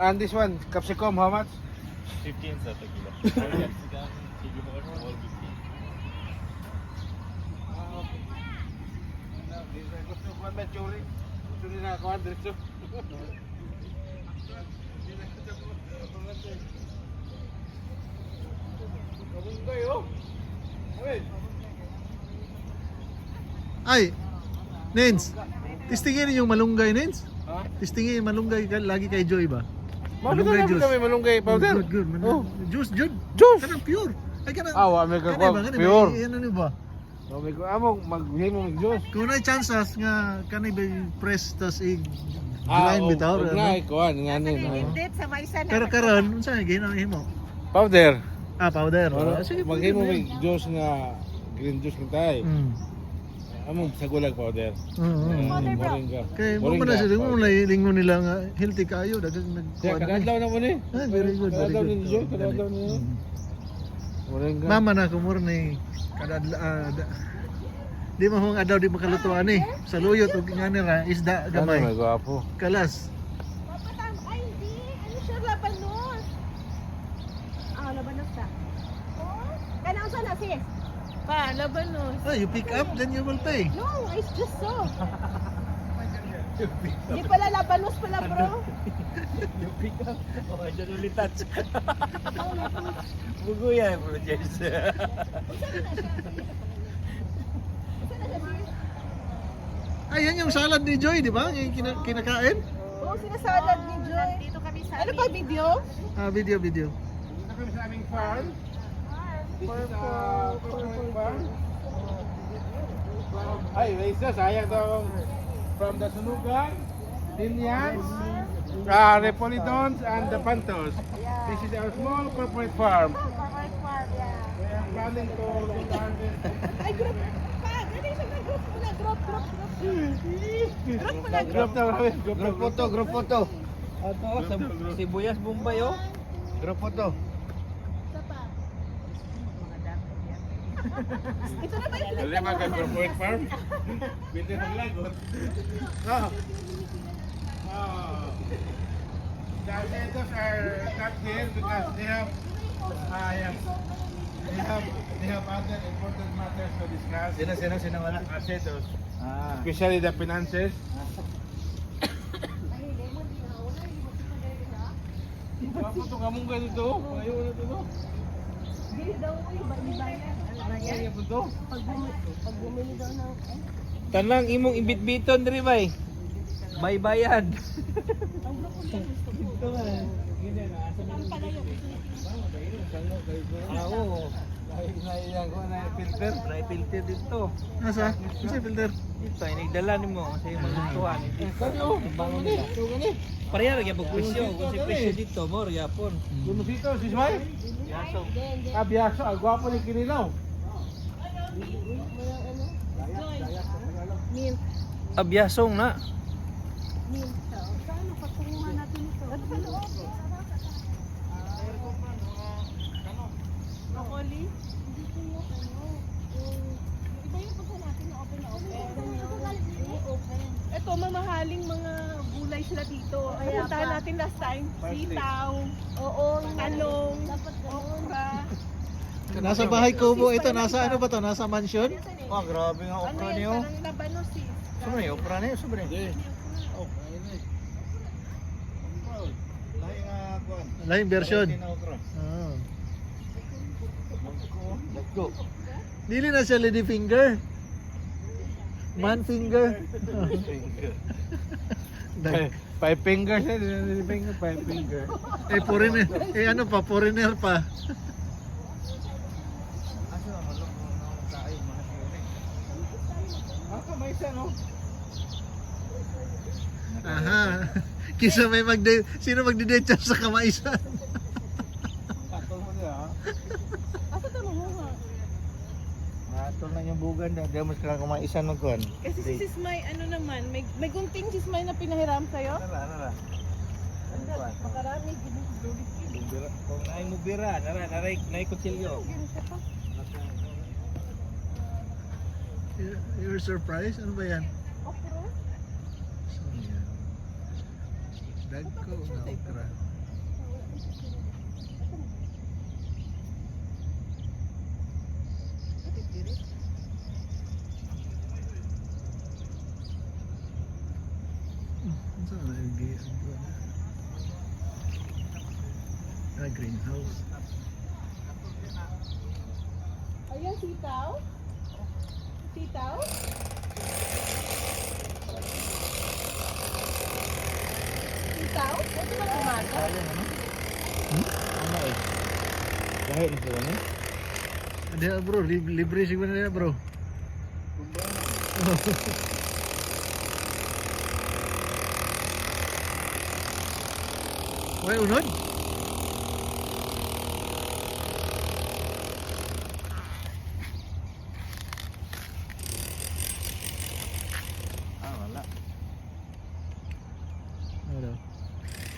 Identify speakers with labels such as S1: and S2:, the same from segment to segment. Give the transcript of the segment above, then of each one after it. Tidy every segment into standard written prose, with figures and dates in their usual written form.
S1: And this one, capsicum, how much?
S2: 15 sa kilo. Capsicum, sige mo kasi all 15.
S1: Gusto ko ba churi? Churi na ako, diretso.
S3: Ay, Nens, testingin yung malunggay, Nens.
S1: Ha?
S3: Testingin yung malunggay lagi kay Joy ba?
S1: Malunggay juice. Kami malunggay powder.
S3: Good.
S1: Oh.
S3: Juice, Jud.
S1: Juice.
S3: Kanang pure. Ay, kanang...
S1: Awa, may kakwa,
S3: kanang
S1: pure.
S3: Ano ni ba?
S1: Sabi ko, amo, mag-himo mag-juice.
S3: Kung na chances nga kanay ba press tas grind bitaw.
S1: Nga, ikuan, nga nin.
S4: Sa Maisa na.
S3: Pero karon, unsa ginahimo?
S1: Powder.
S3: Powder. Sige,
S1: Mag-himo
S3: pwede.
S1: mag-juice nga, green juice nga tayo. Amo, sagulag powder. Moringa.
S3: Kay mo na sila mo lingon nila nga healthy kayo dagang
S1: Kaya kadadlaw na mo ni.
S3: Very good.
S1: Kadadlaw ni Joy, kadadlaw ni. Moringa.
S3: Mama na kumur ni di mo hong adaw di makalutuan ni sa luyot ug ngani ra isda gamay.
S1: Ano, may gwapo.
S3: Kalas.
S4: Ay, hindi. Ano siya, labanos? Labanos ka. Oh? Kanang saan na, sis? Pa, labanos.
S3: You pick up then you will pay.
S4: No, it's just so. Hindi pala labanos pala, bro.
S2: Yung pick up. Oh, dyan ulit touch. Buguya bro, James.
S3: Ayan yung salad ni Joy, di ba? Yung kinakain?
S4: Oo, sinasalad ni Joy. Dito kami sa ano pa, video?
S3: Video.
S1: Dito kami sa aming farm. This is purple farm. Ay, Raisa, sayang daw from the Sunugan, Dinyans, Repolidons, and the Pantos. This is our small corporate farm.
S4: Corporate farm, yeah.
S1: We are planning to harvest.
S4: Ay, group. Pa, ganun siya na group muna. Group. Group muna,
S1: Group na kami. Group photo.
S2: Ato, sibuyas Bombay oh.
S1: Group photo.
S4: Isa pa. Ito na ba yung
S1: Dali mga corporate farm. Pwede maglagot. No. The potatoes are not here because they have they have other important matters to discuss.
S2: Sino wala?
S1: Potatoes.
S2: Ah.
S1: Especially the finances. Apa tu kamu kan itu? Ayo na tu.
S4: Bili daw ko yung bayan.
S1: Ay, apa tu?
S4: Pag bumili daw ng...
S2: Tanang imong ibit-biton diri bay. Baybayan. Oo.
S1: Naiyan ko na filter.
S2: Na-filter dito.
S3: Nasa? Kasi filter.
S2: Ito, inigdala nimo kasi malutuan.
S1: Kano? Bangon nila.
S2: Pareha ra gyapon presyo. Kung si presyo dito, more gyapon.
S1: Kuno sito si Ismail?
S2: Yaso.
S1: Ah, biyaso. Ang gwapo ni Kininaw.
S4: Milk.
S2: Abyasong na.
S4: Milk. Saan? Patungan natin ito. Ano sa loob? Broccoli? Hindi ko yung ano. Iba yung pagka natin na open. Ito, mamahaling mga gulay sila dito. Puntahan natin last time. Sitaw. Oo. Talong. Okra.
S3: Nasa bahay kubo ito, nasa ano ba to? Nasa mansion?
S2: Oh, grabe nga
S4: Ano yun? Parang labanos eh.
S2: Sobre, opera na yun, sobre.
S3: Lain version.
S2: Let's go.
S3: Dili na siya lady finger. Man finger.
S1: Five fingers eh. Five finger.
S3: Foreigner. Ano pa? Foreigner pa.
S1: Ako may isa no?
S3: Aha. Kisa may sino magde-date sa kamaisan?
S1: Katol mo niya ha?
S4: Asa ito mga?
S2: Matol na yung bugan na. Diyan mo sila kumaisan magkuhan.
S4: Kasi si Sis May, ano naman, may gunting Sis May na pinahiram sa'yo?
S2: Nara.
S4: Makarami,
S2: Kung naay mo bira, naray kutsilyo.
S3: You're surprised? Ano ba yan?
S4: okra.
S3: Dagko nga okra. Ano na yung greenhouse.
S4: Ayan, sitaw. Sitaw? Sitaw? Ito ba tomato?
S2: Sayang ano? Ano eh? Dahil ito ano?
S3: Ada bro, libre siguro na bro. Why unod?
S2: Wala.
S3: Ano?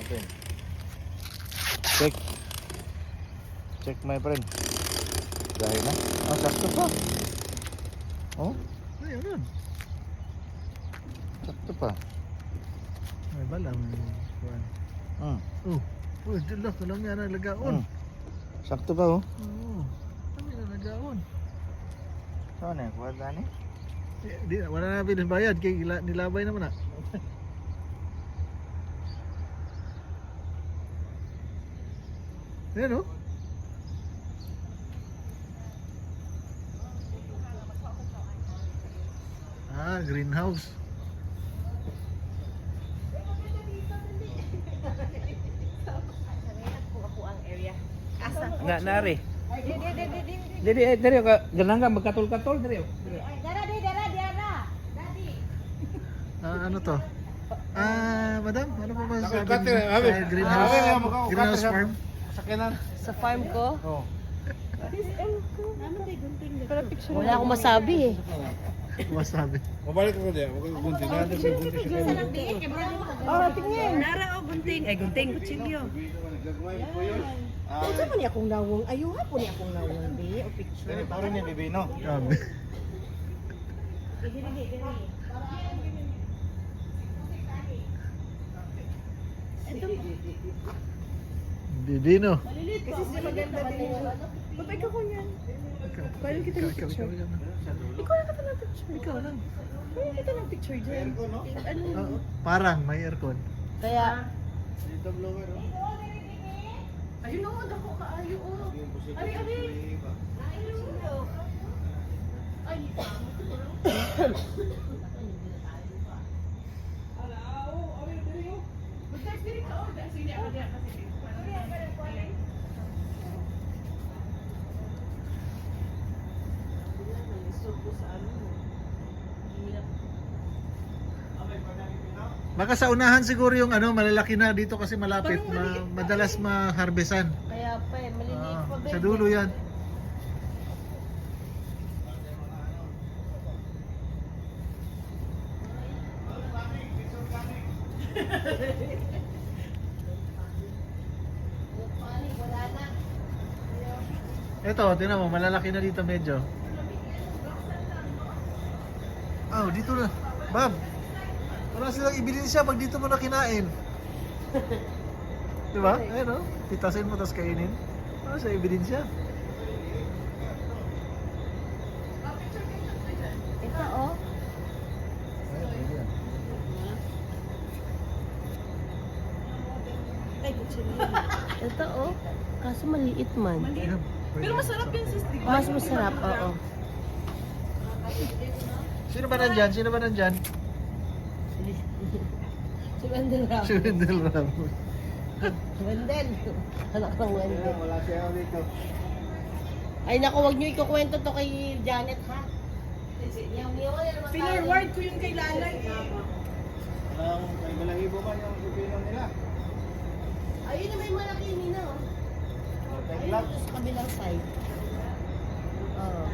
S2: Open. Check. Check my friend. Dahil na. Sakto pa. Oh,
S3: Ay, unod.
S2: sakto pa.
S3: Ay, balang.
S2: Hmm.
S3: Oh, oh, dala, kalang yan ang lagaon.
S2: Sakto pa oh.
S3: Oo, kami na lagaon.
S2: Saan na? Kuha na ni?
S3: Di, wala na binabayad, kay nilabay naman na. Ayan o. Greenhouse.
S2: Na nari. Diri ka ganang ka magkatol-katol diri.
S3: Ano to? Madam, ano po ba sabi
S1: Nakakate,
S3: niyo
S1: abi.
S3: sa greenhouse?
S1: Abi, makakate
S3: Greenhouse
S1: sa-
S3: farm?
S1: Sakinan.
S4: Sa farm ko?
S1: Oh.
S4: Para picture.
S5: Wala akong masabi eh.
S3: Wasabi.
S1: Mabalik ko diya. Gunting na gunting sa kanya.
S4: Oh, tingin.
S5: Nara o gunting. Ay, gunting. Kutsilyo.
S4: Unsa man ni akong nawong? Ayuha po ni akong nawong, di o picture.
S2: Diri paro ni bibino.
S3: Sabi. Bibino.
S4: Kasi si maganda din. Babay ka ko niyan. Pwede kita ng picture. Ikaw lang kita ng picture.
S3: Ikaw lang.
S4: Pwede kita ng picture dyan. Ano?
S3: Parang may aircon.
S5: Kaya,
S4: Ayun o, dako ka. Ayun o. Ari, ari. Ay,
S3: Baka sa unahan siguro yung malalaki na dito kasi malapit, madalas ma-harvestan.
S5: kaya pa eh, maliliit pa ba?
S3: Sa dulo yan. Ito, tingnan mo, malalaki na dito medyo. Oh, dito na. Bob, wala silang ebidensya pag dito mo na kinain. Diba? Ayun o, pitasin mo tapos kainin. Wala sa ebidensya.
S5: Ito oh. Ito oh. Kaso maliit man.
S4: pero masarap yan, sis. di ba?
S5: Mas masarap, oo.
S3: Sino ba nandyan? Sino ba nandyan?
S5: Si Wendell Ramos.
S3: Si Wendell Ramos.
S5: Wendell. Anak ng Wendell.
S2: Wala siya dito.
S5: Ay naku, wag niyo ikukwento to kay Janet ha.
S4: Pinorward ko yung kay Lalay.
S2: Walang kay balahibo man yung bibino nila.
S5: Ayun na may malaki nina oh. Ayun ito sa kabilang side. Oo.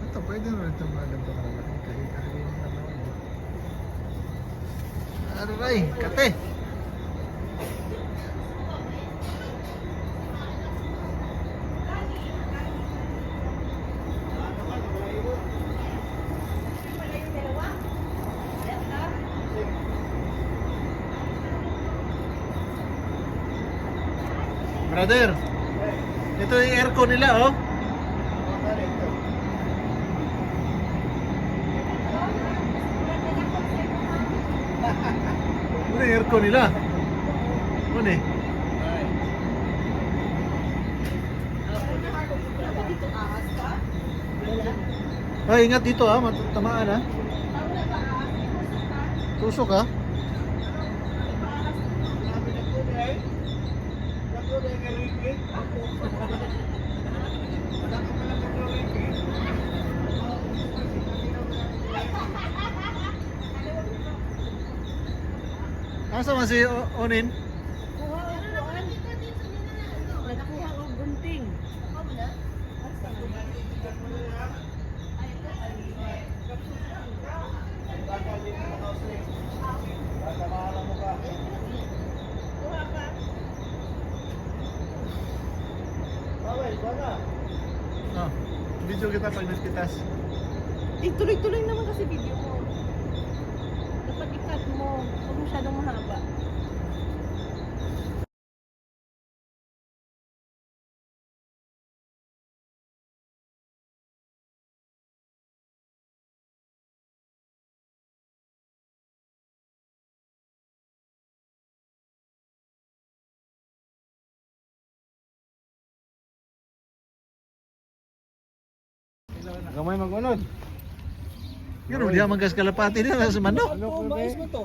S3: Ito, pwede na ito mga ganito kalaki. Kahit kainin na naman. Aray, kate! Brother, ito yung aircon nila, oh. Ano yung aircon nila? Ano eh? Ay, ingat dito ah, matamaan ah. Tusok ah. Asa man si Onin?
S5: Nagkuha ko gunting.
S3: Ah, video kita pag nagpitas.
S4: Tuloy-tuloy naman kasi video mo. Dapat i-cut mo. Huwag masyadong mahaba.
S1: Gamay mag-unod.
S3: Yun, diya magkas kalapati nila sa manok.
S2: Oo, mais mo to.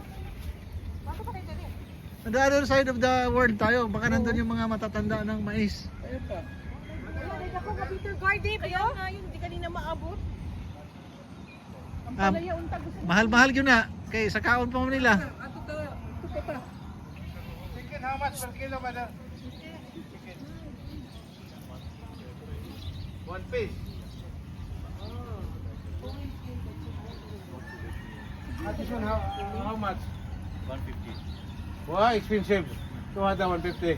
S3: On the other side of the world tayo, baka nandun yung mga matatanda ng mais.
S2: Ayun pa.
S4: Ay, ako ka Peter Garden. Kaya nga yun, hindi kanina maabot. Ang
S3: Ah,
S4: palaya untag gusto niya.
S3: Mahal-mahal yun na, kay sa kaon pa mo nila.
S2: Ato ta.
S1: Chicken, how much per kilo, brother? One piece. This one, how much?
S2: 150.
S1: Wow, expensive. 200, 150.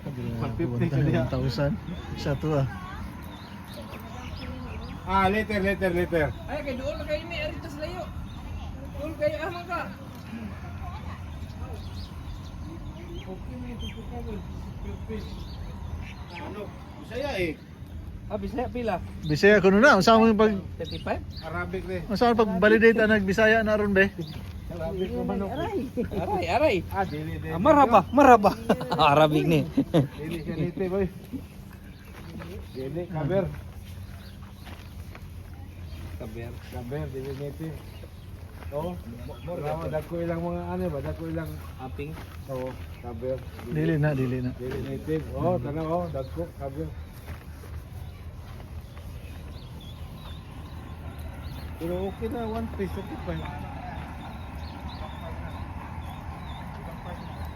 S3: 1,000. Isa to ah.
S1: Ah, later.
S2: Ay, kay doon na kayo may aritas layo. Doon kayo amang ka.
S1: Ano? Bisaya eh.
S2: Ah, Bisaya pila?
S3: Bisaya ko na. Unsa mo yung pag
S2: 35?
S1: Arabic eh.
S3: unsa mo pag validate ang nagbisaya na ron be?
S1: Arabic naman ako.
S2: Aray.
S1: Ah, dili.
S2: Ah, maraba. Arabic ni.
S1: Dili siya native boy. Dili, kaber. Kaber, dili native. Oo. Dagko ilang mga ano ba? Dagko ilang
S2: Aping.
S1: oo, kaber.
S3: Dili na.
S1: Dili native. Oo, tanaw, dagko, kaber. Pero okay na, one piece, okay pa.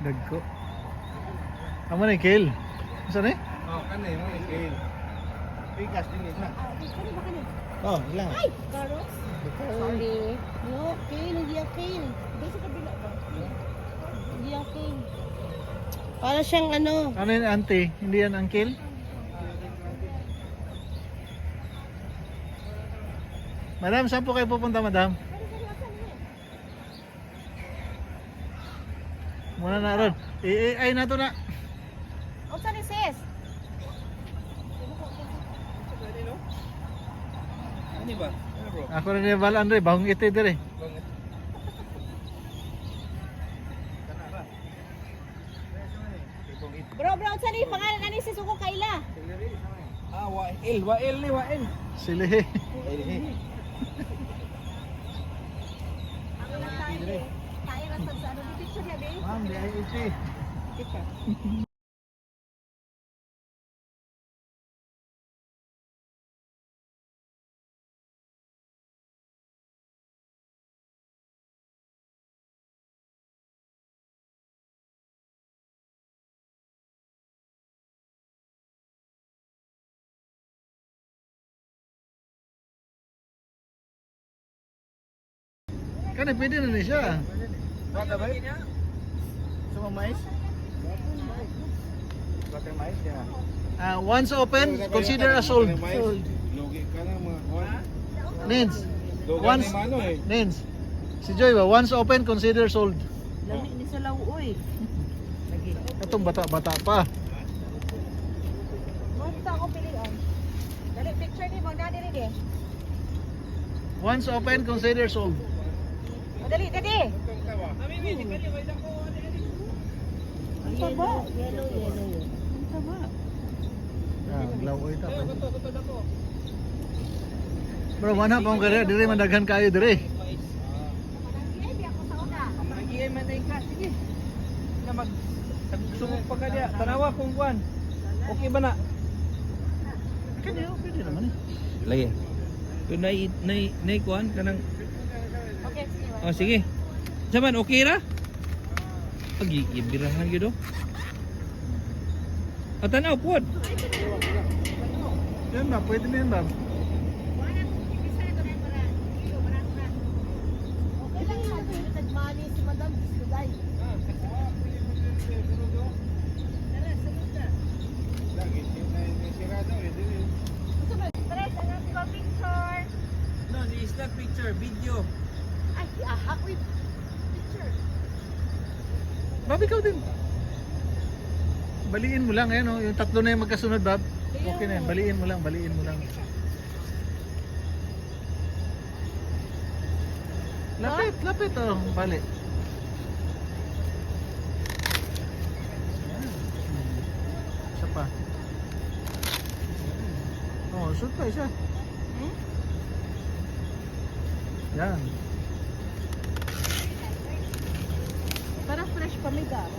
S3: Dagko. Amo ni Kale. Unsa ni?
S1: Oh, kanay mo ikail. Bigas din na.
S3: Oh, ilang.
S4: Carrots?
S5: Sorry. No, Kane, hindi yung Kane.
S4: Doon sa kabila ba?
S5: Hindi yung Kane. Para siyang ano.
S3: Ano yun, auntie? Hindi yan uncle? Madam, saan po kayo pupunta, madam? Muna na ron. Ay na to na.
S4: O, saan ni sis?
S2: Ano ba? Ano bro?
S3: Ako rin yung Val Andre, bahong iti dire.
S4: Bro, saan ni pangalan na ni sis? Uko kaila.
S2: Ah, Wael ni Wael.
S3: Sili.
S4: Ang ilang tayo. Tayo na sa ano. Picture niya, babe.
S1: Ma'am, di ay iti.
S3: Kani pwede na ni siya.
S1: Bata ba? Suma mais? Bata mais ya.
S3: Once open, consider as sold.
S1: Logi ka na mga kuwan.
S3: Nins.
S1: Logan
S3: Once,
S1: ni Mano eh.
S3: Nins. Si Joy ba, once open, consider sold.
S5: Lami ni sa lauoy. Sige.
S3: Itong bata-bata pa.
S4: Basta ako pilihan. Dali, picture ni mo. Dali, dali.
S3: Once open, consider sold.
S4: O, dali, dali.
S5: Yellow, yellow, yellow yun.
S3: Ah, lawoy ta. Bro, mana pa kaya dire mandaghan kayo dire.
S4: Hindi ako sa una.
S2: Magiay man na ka, sige. Na mag sumok pa ka diya. Tanawa kung kuan. Okay ba na?
S3: Pwede naman eh.
S2: Lagi. Kung nay kuan kanang
S4: Okay, sige.
S2: oh sige. Saman okay ra? Pagi ibirahan gyud do. Atanaw pod.
S3: Yan ba, pwede na yan ba?
S5: Okay lang yan. Nagmani si Madam Biscuday.
S4: Tres, ano ko picture?
S2: No, it's not picture, video.
S4: Ay, ako yung picture.
S3: Bob, ikaw din. Baliin mo lang, ayan oh. Yung tatlo na yung magkasunod, Bob. Okay na yan, baliin mo lang, baliin mo lang. Lapit, lapit oh, bali. Isa pa. Oh, shoot pa isa. Yan.
S5: Parang fresh pa may garo.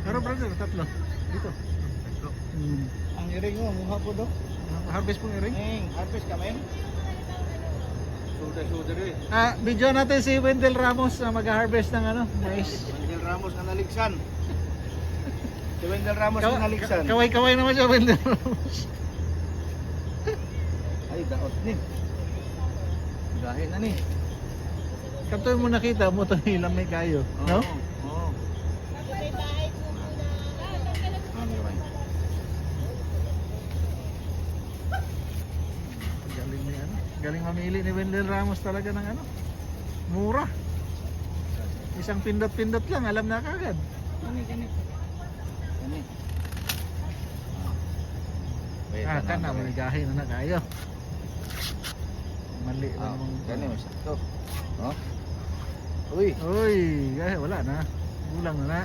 S3: Pero brother, tatlo. Dito. Hmm.
S2: Ang iring mo, mukha po do.
S3: Harvest pong iring.
S2: Harvest kami.
S1: Suda rin.
S3: Ah, video natin si Wendell Ramos na mag-harvest ng ano, mais.
S1: Wendell Ramos na naligsan. Si Wendell Ramos na naligsan.
S3: Kaway-kaway naman siya, Wendell Ramos.
S1: Ay, daot ni. Dahil na ni.
S3: Kanto mo nakita mo ito ilang may kayo, no?
S1: Oo.
S3: Galing ni ano, galing mamili ni Wendell Ramos talaga ng ano. Mura. Isang pindot-pindot lang, alam na kagad.
S1: Gani.
S3: Ah, kan na may gahin na kayo. Mali lang mong
S1: Gani mo sakto. Oh. Uy.
S3: Uy, wala na. Kulang na na.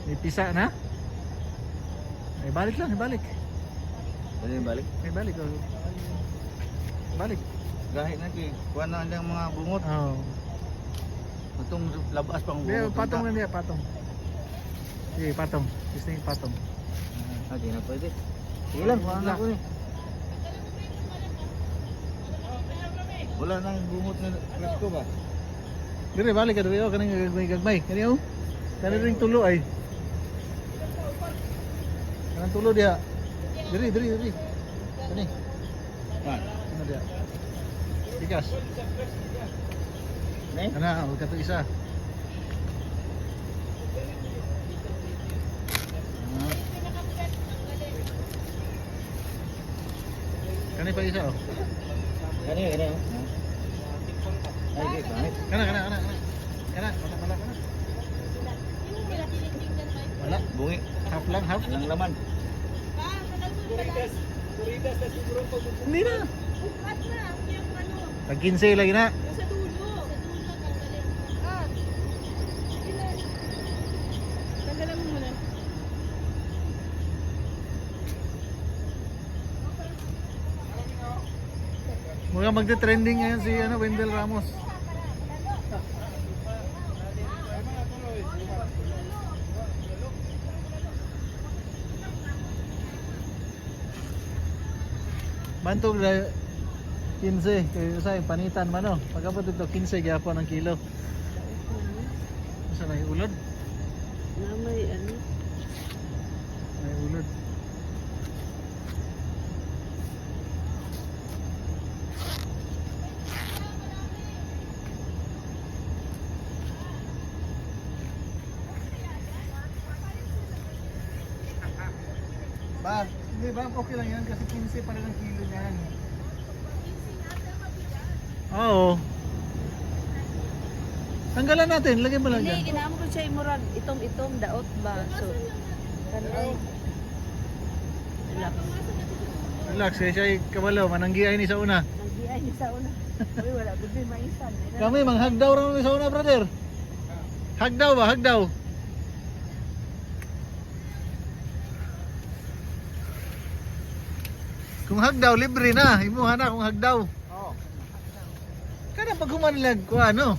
S3: May pisa na. Ay balik lang, ibalik.
S1: Dali balik.
S3: Ay balik. Oh. Balik.
S1: Gahit na kay kuha na ang mga bungot.
S3: Oh.
S1: Itong labas pang
S3: Hindi,
S1: bungot.
S3: patong lang niya, patong. Sige, patong. Gusto yung patong.
S1: Ah, di na pwede. Sige lang, kuha na ko ni. Wala nang bungot na presko ba?
S3: Dire, balik ka dire. Oh, kanang gagmay. Kani oh. Kani ring tulo ay. Kanang tulo dia. Dire. Kani.
S1: Man.
S3: Ano dia? Tikas.
S1: Ne?
S3: Ana, huwag ka to isa. Ah. Kani pa isa oh.
S1: Gani. Ay, gani.
S3: Kana. Wala.
S1: Bungi.
S3: Half lang, half.
S1: Walang laman.
S3: Hindi na.
S4: Bukat na, yung ano,
S3: Tag 15 lagi na.
S4: yung sa dulo. Tanggalin. Ah. Ilan? Tanggalan mo muna.
S3: Mukhang magte-trending ngayon si ano, Wendell Ramos. Bantog na 15 kayo sa panitan man no. Pagkapot ito 15 gyapon ang kilo. Sa may ulod?
S5: Na may ano.
S3: May ulod. Ba? Hindi ba? Okay lang yan kasi 15 pa rin ang kilo niyan. Oo. Tanggalan natin, lagay mo lang
S5: Hindi,
S3: dyan.
S5: ginaamo ko siya imurag itom-itom daot ba. So, kanay. Relax.
S3: Relax, eh, siya kabalo, mananggiay ni sa una.
S5: Nagdiay niya sa una. Uy, wala gud may maisan.
S3: Kami, manghagdaw rin sa una, brother. Hagdaw ba? Hagdaw. Kung hagdaw, libre na. Imuha na kung hagdaw.
S1: Oh.
S3: Kada pag humanlag ko ano?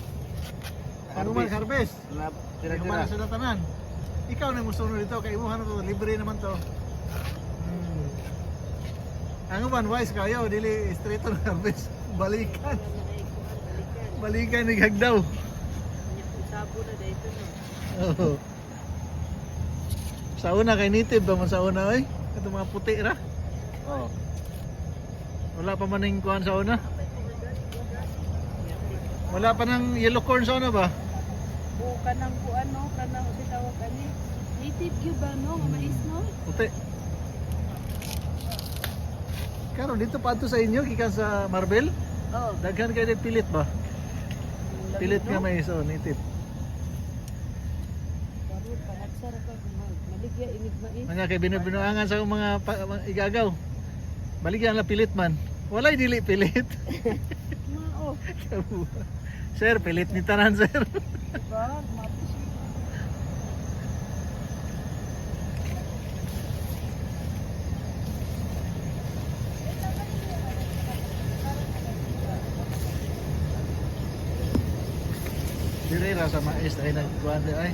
S3: Pag humanlag harvest.
S1: Na
S3: Humanlag sa datanan. Ikaw na mo sunod dito. Kaya imuha na to. Libre naman to. Ang uban, wise kayo. Dili straight on harvest. Balikan. Balikan ni hagdaw.
S5: Sabo na dito no.
S3: Oo. Sa una kay native ba man sa una oy? Kato mga puti ra.
S1: Oh.
S3: Wala pa man ning kuan sa una. Wala pa nang yellow corn sa una ba?
S5: Bukan ng kuan no, kanang bitawag ani. Native gyud ba no, nga mais no?
S3: Puti. Karon dito pa ato sa inyo gikan sa Marbel.
S5: Oh.
S3: Daghan kay pilit ba? Pilit nga may iso native.
S5: Karon panagsara ka maligya inig mais.
S3: Mga kay binubunuangan sa mga igagaw. Baligyan lang pilit man. Walay dili pilit.
S5: Mao.
S3: Sir, pilit ni tanan sir.
S5: Diba? Mapis.
S3: Dire ra sa mais ay nagkuan di ay.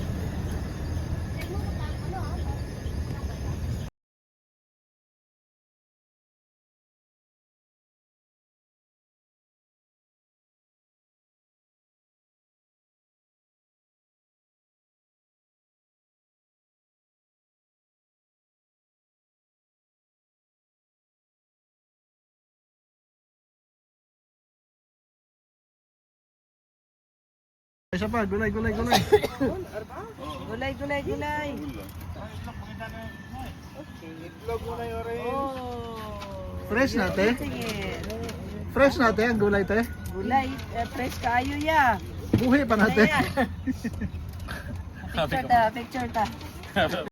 S3: Isa pa, gulay.
S5: Gulay, gulay, gulay. Okay.
S1: Itlog mo na yung orange.
S5: Oh.
S3: Fresh na, te?
S5: Sige.
S3: Fresh natin ang gulay te.
S5: Gulay, fresh kaayo ya.
S3: Buhi pa natin.
S5: Picture ta, picture ta.